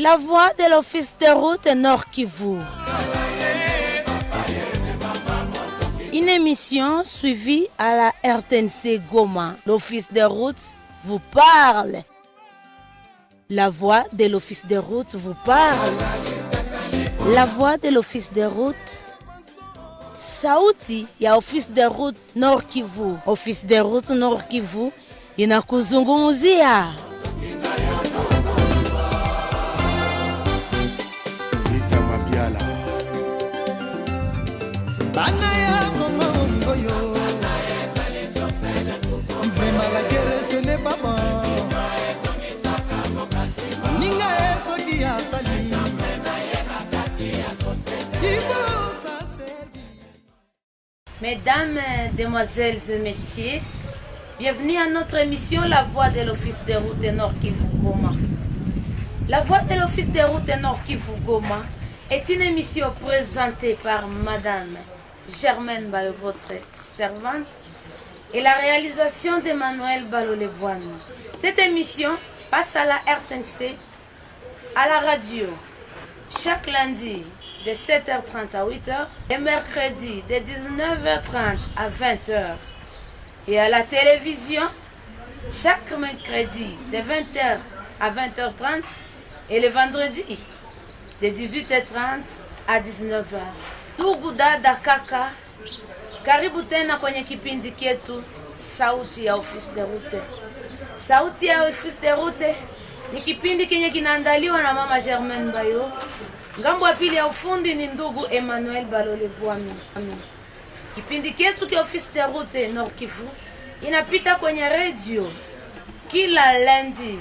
La voix de l'office de route Nord Kivu. Une émission suivie à la RTNC Goma. L'office de route vous parle. La voix de l'office de route vous parle. La voix de l'office de route. Sauti ya office de route Nord Kivu. Office de route Nord Kivu inakuzungumzia. Mesdames, Demoiselles et Messieurs, bienvenue à notre émission La Voix de l'Office de route Nord Kivu Goma. La Voix de l'Office de route Nord Kivu Goma est une émission présentée par Madame Germaine Bayo, votre servante, et la réalisation d'Emmanuel Balolebouane. Cette émission passe à la RTNC, à la radio, chaque lundi de 7h30 à 8h, et mercredi de 19h30 à 20h, et à la télévision, chaque mercredi de 20h à 20h30, et le vendredi de 18h30 à 19h. Ndugu dada kaka, karibu tena kwenye kipindi chetu Sauti ya Office de Route. Sauti ya Office de Route ni kipindi kenye kinaandaliwa na Mama Germaine Bayo. Ngambo ya pili ya ufundi ni ndugu Emmanuel Balolebouane. Kipindi chetu cha Office de Route Nord Kivu inapita kwenye radio kila lundi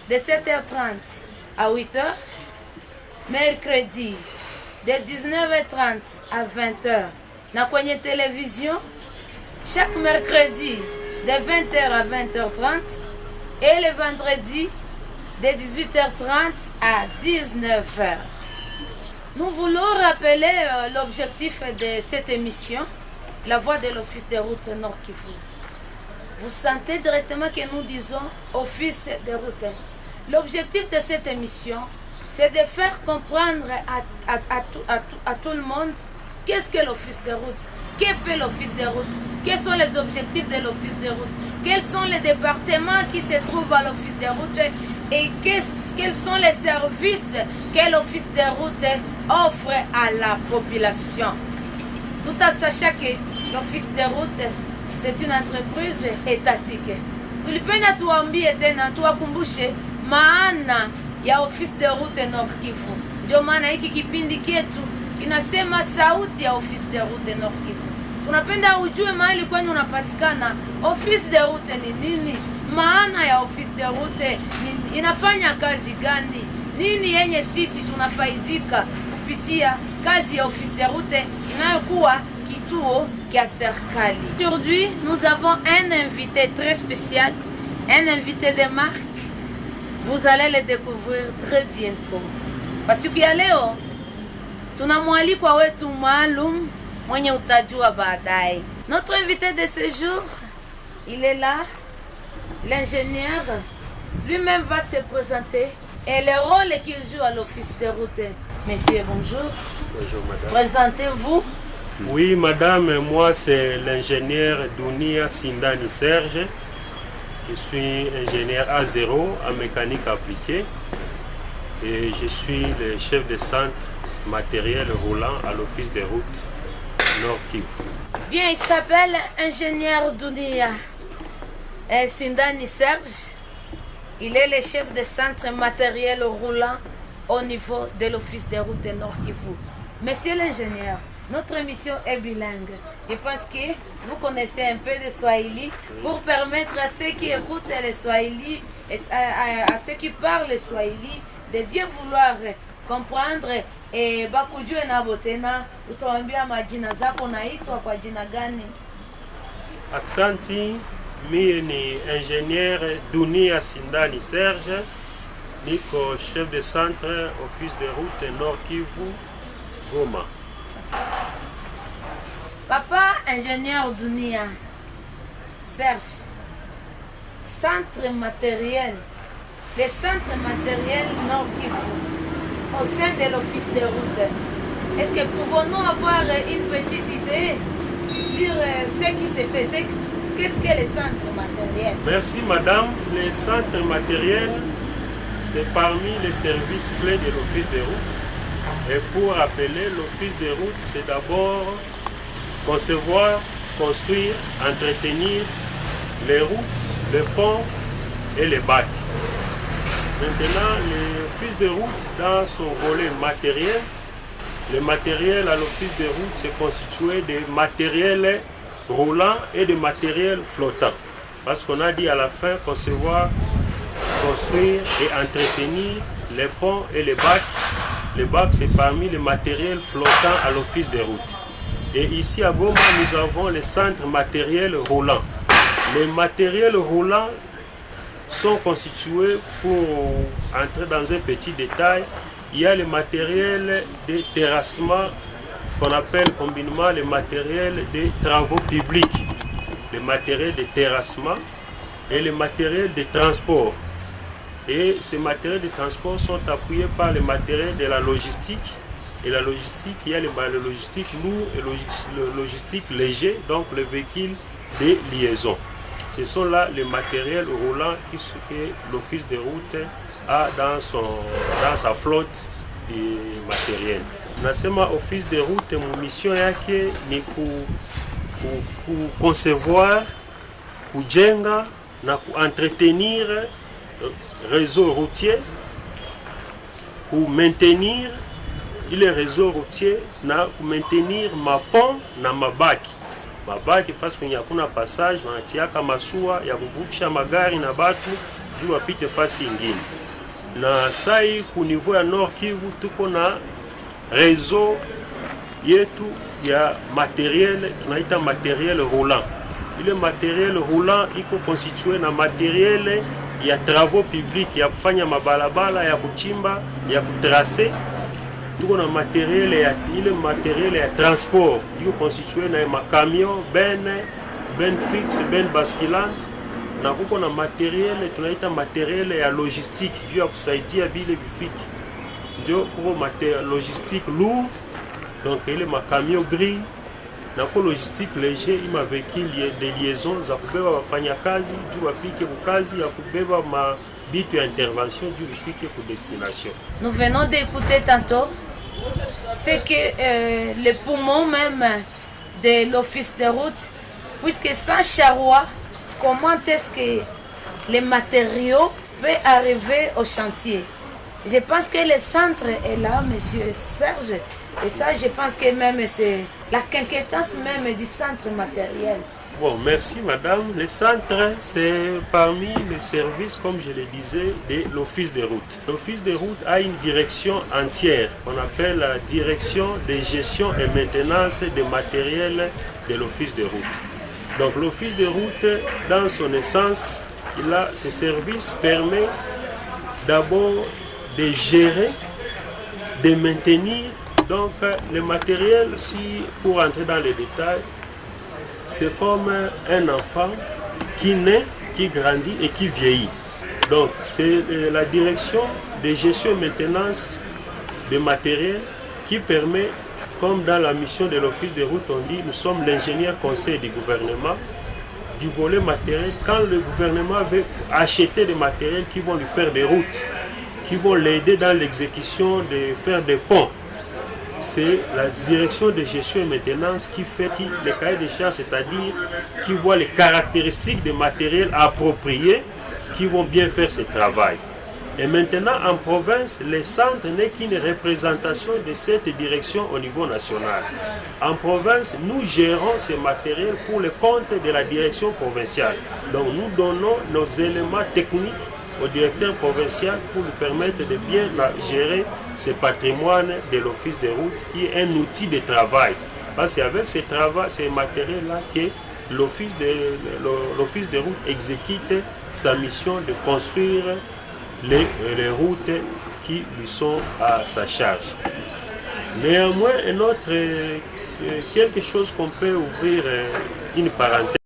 de 7h30 à 8h, mercredi de 19h30 à 20h, na kwenye télévision chaque mercredi de 20h à 20h30 et le vendredi de 18h30 à 19h. Nous voulons rappeler l'objectif de cette émission, La Voix de l'Office de route Nord Kivu. Vous sentez directement que nous disons Office de route. L'objectif de cette émission, c'est de faire comprendre à tout le monde qu'est-ce que l'Office de route, que fait l'Office de route, quels sont les objectifs de l'Office de route, quels sont les départements qui se trouvent à l'Office de route et quels sont les services que l'Office de route offre à la population. Tout en sachant que l'Office de route, c'est une entreprise étatique. Tulipenda tuambie tena tuwakumbushe maana ya Office de route Nord Kivu. Ndio maana hiki kipindi chetu kinasema sauti ya Office de route Nord Kivu. Tunapenda ujue mahali kwani unapatikana. Office de route ni nini? Maana ya Office de route inafanya kazi gani? Nini yenye sisi tunafaidika kupitia kazi ya Office de route inayokuwa kituo kia serikali. Aujourd'hui, nous avons un invité très spécial, un invité de marque. Vous allez le découvrir très bientôt. Parce que ya leo tuna mwalikwa wetu maalum mwenye utajua baadaye. Notre invité de ce jour, il est là, l'ingénieur. Lui-même va se présenter et le rôle qu'il joue à l'Office de route. Monsieur, bonjour. Bonjour, madame. Présentez-vous. Oui, madame, moi c'est l'ingénieur Dunia Sindani Serge. Je suis ingénieur A0 en mécanique appliquée et je suis le chef de centre matériel roulant à l'Office de route Nord Kivu. Bien, il s'appelle ingénieur Dunia Sindani Serge. Il est le chef de centre matériel roulant au niveau de l'Office de route Nord Kivu. Monsieur l'ingénieur, notre émission est bilingue. Je pense que vous connaissez un peu de Swahili pour permettre à ceux qui écoutent le Swahili et à ceux qui parlent le Swahili de bien vouloir comprendre. Et bakujue na botena, utawaambia majina zako naitwa kwa jina gani? Aksanti, mimi ni ingénieur Dunia Sindani Serge, niko chef de centre Office de route Nord Kivu Goma. Papa ingénieur Dunia Serge, centre matériel, le centre matériel Nord Kivu. au sein de l'office de route. Est-ce que pouvons-nous avoir une petite idée sur ce qui se fait? Qu'est-ce que les centres matériels? Merci madame. Les centres matériels, c'est parmi les services clés de l'office de route. Et pour rappeler, l'office de route, c'est d'abord concevoir, construire, entretenir les routes, les ponts et les bacs. Maintenant, l'office de route, dans son volet matériel, le matériel à l'office de route, c'est constitué de matériel roulant et de matériel flottant. Parce qu'on a dit à la fin concevoir, construire et entretenir les ponts et les bacs. Les bacs, c'est parmi les matériels flottants à l'office de route. Et ici à Goma, nous avons les centres matériels roulants. Les matériels roulants sont constitués, pour entrer dans un petit détail, il y a le matériel de terrassement qu'on appelle combinément le matériel de travaux publics, le matériel de terrassement et le matériel de transport. Et ces matériels de transport sont appuyés par le matériel de la logistique. Et la logistique, il y a le logistique lourd et le logistique léger, donc le véhicule de liaison. Ce sont là les matériels roulants que l'office de route a dans sa flotte de matériel. Nasema office de route, mon mission yake ni concevoir, kujenga na entretenir réseau routier, pour maintenir le réseau routier na maintenir mapont na mabaki. Mabaki fasi kwenye hakuna passage wanatiaka masua ya kuvukisha magari na batu juu wapite fasi ingine. Na sai ku niveau ya Nord Kivu tuko na réseau yetu ya matériel tunaita matériel roulant. Ile matériel roulant iko constitué na matériel ya travaux publics, ya kufanya mabalabala, ya kuchimba, ya kutracer. Tuko na matériel ya transport, iko constitué na makamion, ben fixe, ben basculante. Na kuko na matériel tunaita matériel ya logistique, juu ya kusaidia vile bifiki. Ndio kuko logistique lourd, donc ile makamion gris. Na kwa logistique léger, ima véhicule de liaison za kubeba wafanyakazi juu wafike kukazi, ya kubeba mabitu ya intervention juu wafike ku destination. Nous venons d'écouter tantôt ce que le poumon même de l'office de route, puisque sans charroi, comment est-ce que les matériaux peuvent arriver au chantier? Je pense que le centre est là, monsieur Serge, et ça, je pense que même c'est la quinquétance même du centre matériel. Bon, merci madame. Le centre, c'est parmi les services, comme je le disais, de l'office de route. L'office de route a une direction entière, qu'on appelle la direction de gestion et maintenance des matériels de l'office de route. Donc l'office de route, dans son essence, ce service permet d'abord de gérer, de maintenir. Donc le matériel, pour entrer dans les détails, c'est comme un enfant qui naît, qui grandit et qui vieillit. Donc c'est la direction de gestion et maintenance des matériels qui permet, comme dans la mission de l'office de route, on dit, nous sommes l'ingénieur conseil du gouvernement, du volet matériel. Quand le gouvernement veut acheter des matériels qui vont lui faire des routes, qui vont l'aider dans l'exécution de faire des ponts, c'est la direction de gestion et maintenance qui fait les cahiers de charges, c'est-à-dire qui voit les caractéristiques des matériels appropriés qui vont bien faire ce travail. Et maintenant, en province, le centre n'est qu'une représentation de cette direction au niveau national. En province, nous gérons ces matériels pour le compte de la direction provinciale. Donc nous donnons nos éléments techniques au directeur provincial pour lui permettre de bien gérer ce patrimoine de l'office de route qui est un outil de travail. Parce qu'avec ces matériels-là que l'office de route exécute sa mission de construire les routes qui lui sont à sa charge. Néanmoins, quelque chose qu'on peut ouvrir une parenthèse.